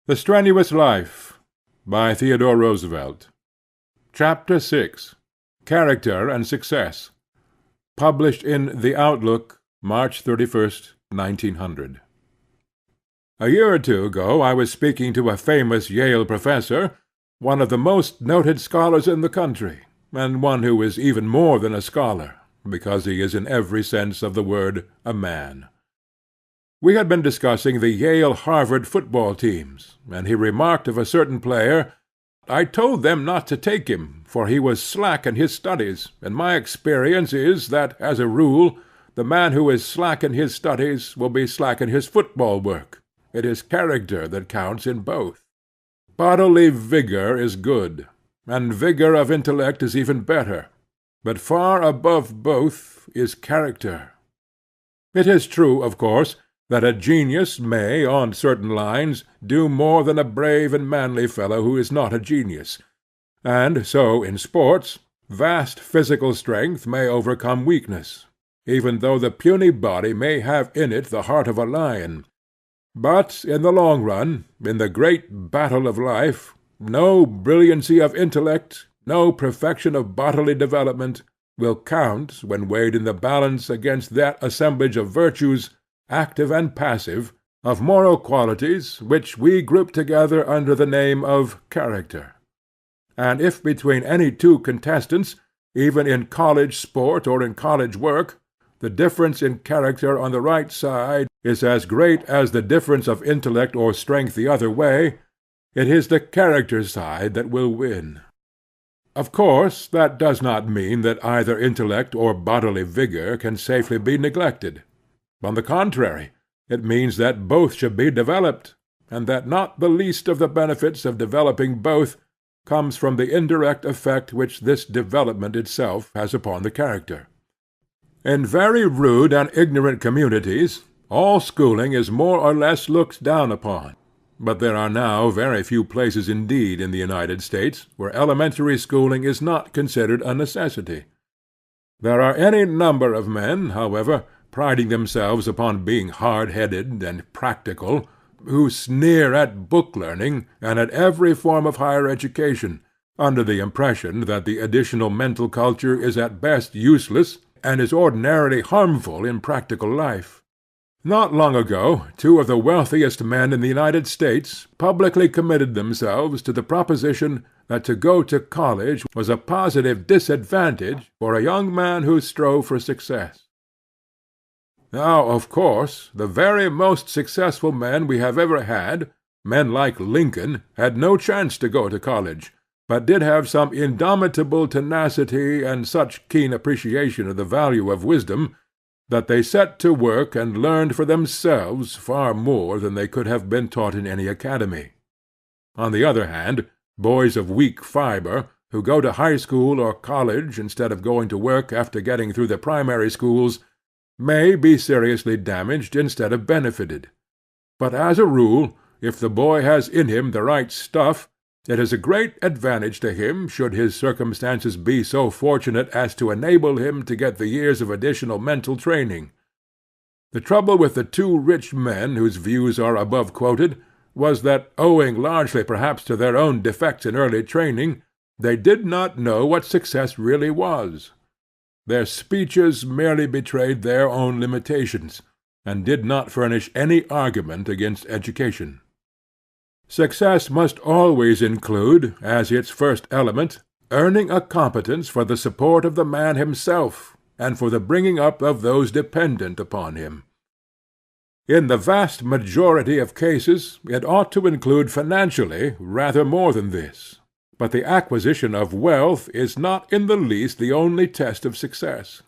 The Strenuous Life by Theodore Roosevelt. Chapter 6 Character and Success. Published in The Outlook, March 31st, 1900. A year or two ago I was speaking to a famous Yale professor, one of the most noted scholars in the country, and one who is even more than a scholar, because he is in every sense of the word a man. We had been discussing the Yale-Harvard football teams, and he remarked of a certain player, "I told them not to take him, for he was slack in his studies, and my experience is that, as a rule, the man who is slack in his studies will be slack in his football work. It is character that counts in both. Bodily vigor is good, and vigor of intellect is even better, but far above both is character. It is true, of course, that a genius may, on certain lines, do more than a brave and manly fellow who is not a genius; and so in sports, vast physical strength may overcome weakness, even though the puny body may have in it the heart of a lion. But in the long run, in the great battle of life, no brilliancy of intellect, no perfection of bodily development, will count when weighed in the balance against that assemblage of virtues, active and passive, of moral qualities, which we group together under the name of character. And if between any two contestants, even in college sport or in college work, the difference in character on the right side is as great as the difference of intellect or strength the other way, it is the character side that will win. Of course, that does not mean that either intellect or bodily vigor can safely be neglected. On the contrary, it means that both should be developed, and that not the least of the benefits of developing both comes from the indirect effect which this development itself has upon the character. In very rude and ignorant communities, all schooling is more or less looked down upon, but there are now very few places indeed in the United States where elementary schooling is not considered a necessity. There are any number of men, however, priding themselves upon being hard-headed and practical, who sneer at book-learning and at every form of higher education, under the impression that the additional mental culture is at best useless and is ordinarily harmful in practical life. Not long ago, two of the wealthiest men in the United States publicly committed themselves to the proposition that to go to college was a positive disadvantage for a young man who strove for success. Now, of course, the very most successful men we have ever had, men like Lincoln, had no chance to go to college, but did have some indomitable tenacity and such keen appreciation of the value of wisdom that they set to work and learned for themselves far more than they could have been taught in any academy. On the other hand, boys of weak fiber, who go to high school or college instead of going to work after getting through the primary schools, may be seriously damaged instead of benefited. But as a rule, if the boy has in him the right stuff, it is a great advantage to him should his circumstances be so fortunate as to enable him to get the years of additional mental training. The trouble with the two rich men whose views are above quoted was that, owing largely perhaps to their own defects in early training, they did not know what success really was. Their speeches merely betrayed their own limitations, and did not furnish any argument against education. Success must always include, as its first element, earning a competence for the support of the man himself, and for the bringing up of those dependent upon him. In the vast majority of cases it ought to include financially rather more than this. But the acquisition of wealth is not in the least the only test of success,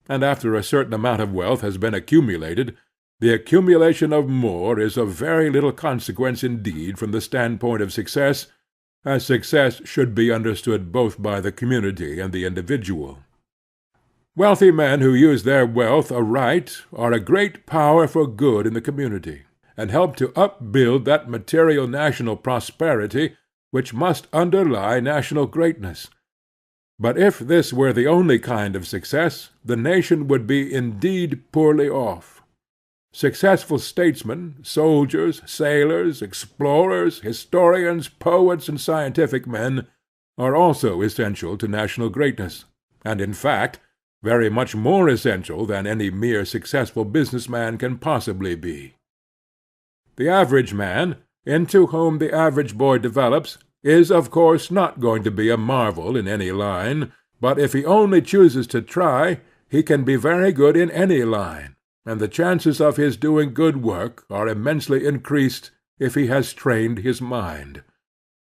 and after a certain amount of wealth has been accumulated, the accumulation of more is of very little consequence indeed from the standpoint of success, as success should be understood both by the community and the individual. Wealthy men who use their wealth aright are a great power for good in the community, and help to upbuild that material national prosperity which must underlie national greatness. But if this were the only kind of success, the nation would be indeed poorly off. Successful statesmen, soldiers, sailors, explorers, historians, poets, and scientific men are also essential to national greatness, and in fact very much more essential than any mere successful business man can possibly be. The average man, into whom the average boy develops, is of course not going to be a marvel in any line, but if he only chooses to try, he can be very good in any line, and the chances of his doing good work are immensely increased if he has trained his mind.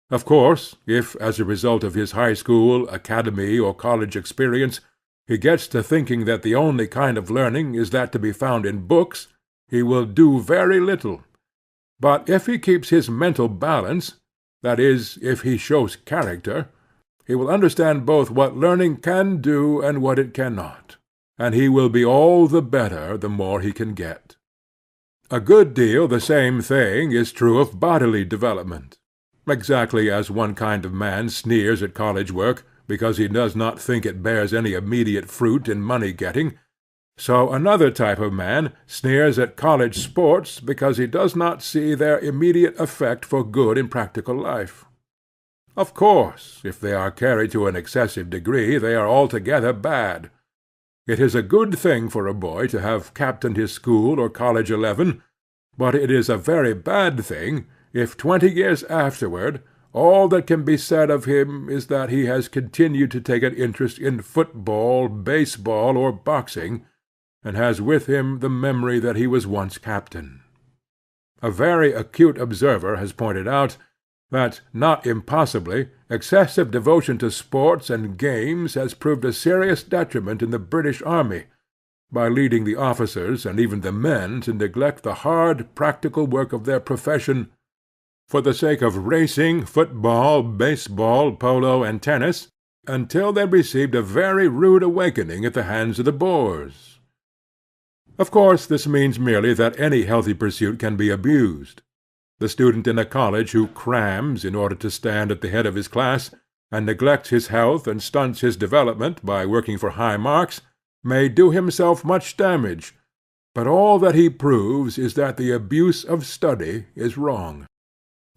Of course, if as a result of his high school, academy, or college experience he gets to thinking that the only kind of learning is that to be found in books, he will do very little. But if he keeps his mental balance, that is, if he shows character, he will understand both what learning can do and what it cannot, and he will be all the better the more he can get. A good deal the same thing is true of bodily development. Exactly as one kind of man sneers at college work because he does not think it bears any immediate fruit in money-getting, so another type of man sneers at college sports because he does not see their immediate effect for good in practical life. Of course, if they are carried to an excessive degree, they are altogether bad. It is a good thing for a boy to have captained his school or college 11, but it is a very bad thing if 20 years afterward all that can be said of him is that he has continued to take an interest in football, baseball, or boxing, and has with him the memory that he was once captain. A very acute observer has pointed out that, not impossibly, excessive devotion to sports and games has proved a serious detriment in the British army, by leading the officers and even the men to neglect the hard practical work of their profession for the sake of racing, football, baseball, polo, and tennis, until they received a very rude awakening at the hands of the Boers. Of course, this means merely that any healthy pursuit can be abused. The student in a college who crams in order to stand at the head of his class, and neglects his health and stunts his development by working for high marks, may do himself much damage, but all that he proves is that the abuse of study is wrong.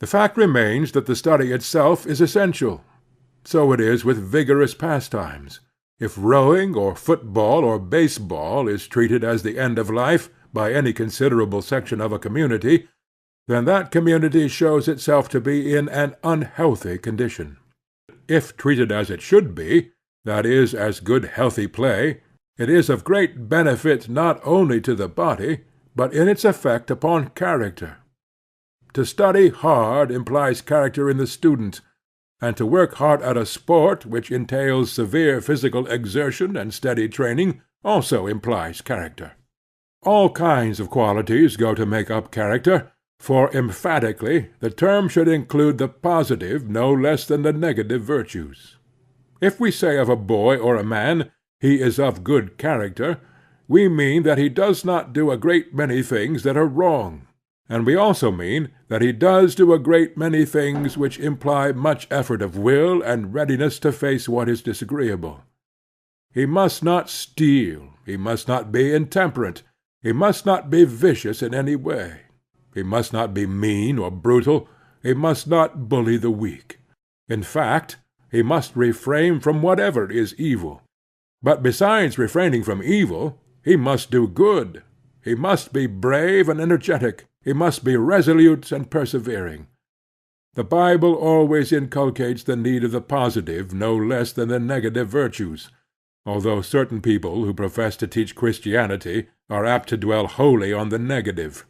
The fact remains that the study itself is essential. So it is with vigorous pastimes. If rowing or football or baseball is treated as the end of life by any considerable section of a community, then that community shows itself to be in an unhealthy condition. If treated as it should be, that is, as good healthy play, it is of great benefit not only to the body, but in its effect upon character. To study hard implies character in the student, and to work hard at a sport which entails severe physical exertion and steady training also implies character. All kinds of qualities go to make up character, for emphatically the term should include the positive no less than the negative virtues. If we say of a boy or a man, he is of good character, we mean that he does not do a great many things that are wrong, and we also mean that he does do a great many things which imply much effort of will and readiness to face what is disagreeable. He must not steal, he must not be intemperate, he must not be vicious in any way, he must not be mean or brutal, he must not bully the weak. In fact, he must refrain from whatever is evil. But besides refraining from evil, he must do good. He must be brave and energetic. He must be resolute and persevering. The Bible always inculcates the need of the positive no less than the negative virtues, although certain people who profess to teach Christianity are apt to dwell wholly on the negative.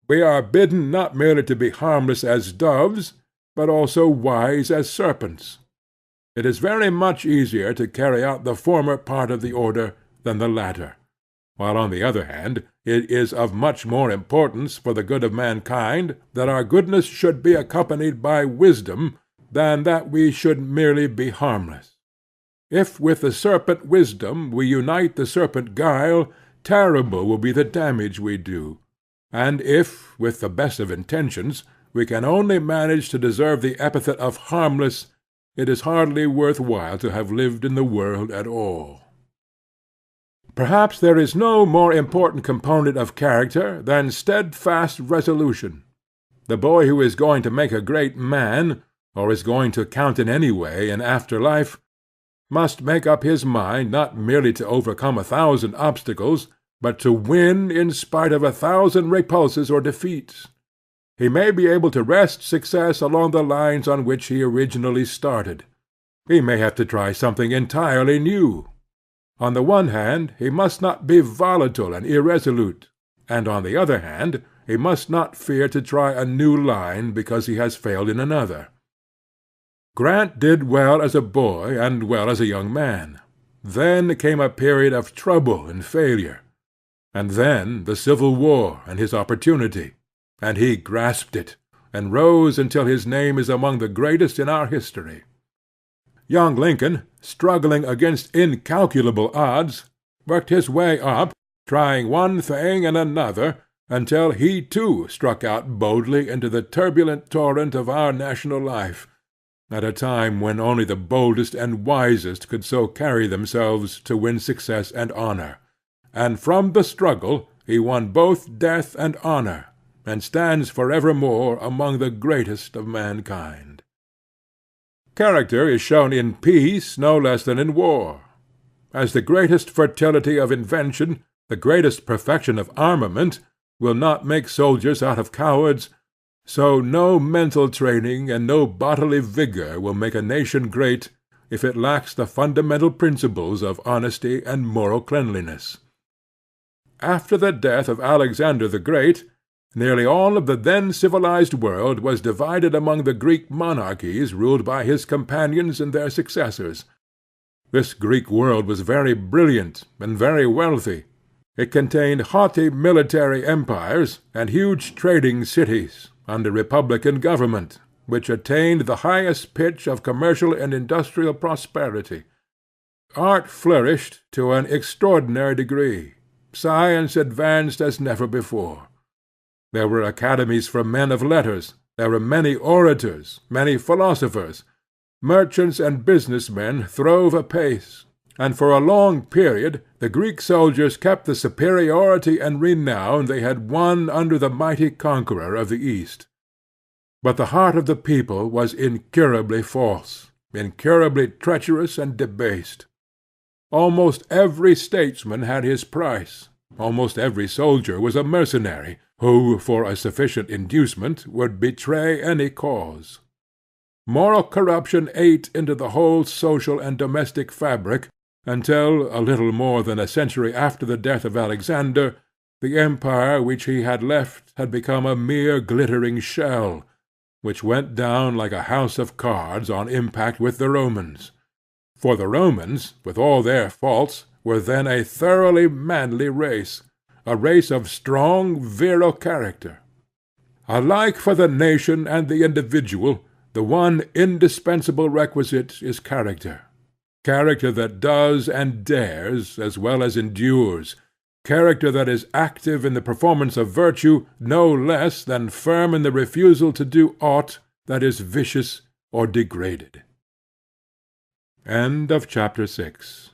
We are bidden not merely to be harmless as doves, but also wise as serpents. It is very much easier to carry out the former part of the order than the latter, while on the other hand it is of much more importance for the good of mankind that our goodness should be accompanied by wisdom than that we should merely be harmless. If with the serpent wisdom we unite the serpent guile, terrible will be the damage we do. And if, with the best of intentions, we can only manage to deserve the epithet of harmless, it is hardly worth while to have lived in the world at all. Perhaps there is no more important component of character than steadfast resolution. The boy who is going to make a great man, or is going to count in any way in after life, must make up his mind not merely to overcome 1,000 obstacles, but to win in spite of 1,000 repulses or defeats. He may be able to wrest success along the lines on which he originally started. He may have to try something entirely new. On the one hand, he must not be volatile and irresolute, and on the other hand, he must not fear to try a new line because he has failed in another. Grant did well as a boy and well as a young man. Then came a period of trouble and failure, and then the Civil War and his opportunity, and he grasped it, and rose until his name is among the greatest in our history. Young Lincoln, struggling against incalculable odds, worked his way up, trying one thing and another, until he too struck out boldly into the turbulent torrent of our national life, at a time when only the boldest and wisest could so carry themselves to win success and honor, and from the struggle he won both death and honor, and stands forevermore among the greatest of mankind. Character is shown in peace no less than in war. As the greatest fertility of invention, the greatest perfection of armament, will not make soldiers out of cowards, so no mental training and no bodily vigor will make a nation great if it lacks the fundamental principles of honesty and moral cleanliness. After the death of Alexander the Great, nearly all of the then civilized world was divided among the Greek monarchies ruled by his companions and their successors. This Greek world was very brilliant and very wealthy. It contained haughty military empires and huge trading cities under republican government, which attained the highest pitch of commercial and industrial prosperity. Art flourished to an extraordinary degree. Science advanced as never before. There were academies for men of letters. There were many orators, many philosophers. Merchants and business men throve apace, and for a long period the Greek soldiers kept the superiority and renown they had won under the mighty conqueror of the East. But the heart of the people was incurably false, incurably treacherous and debased. Almost every statesman had his price. Almost every soldier was a mercenary, who, for a sufficient inducement, would betray any cause. Moral corruption ate into the whole social and domestic fabric, until, a little more than a century after the death of Alexander, the empire which he had left had become a mere glittering shell, which went down like a house of cards on impact with the Romans. For the Romans, with all their faults, were then a thoroughly manly race, a race of strong, virile character. Alike for the nation and the individual, the one indispensable requisite is character. Character that does and dares, as well as endures. Character that is active in the performance of virtue no less than firm in the refusal to do aught that is vicious or degraded. End of chapter 6.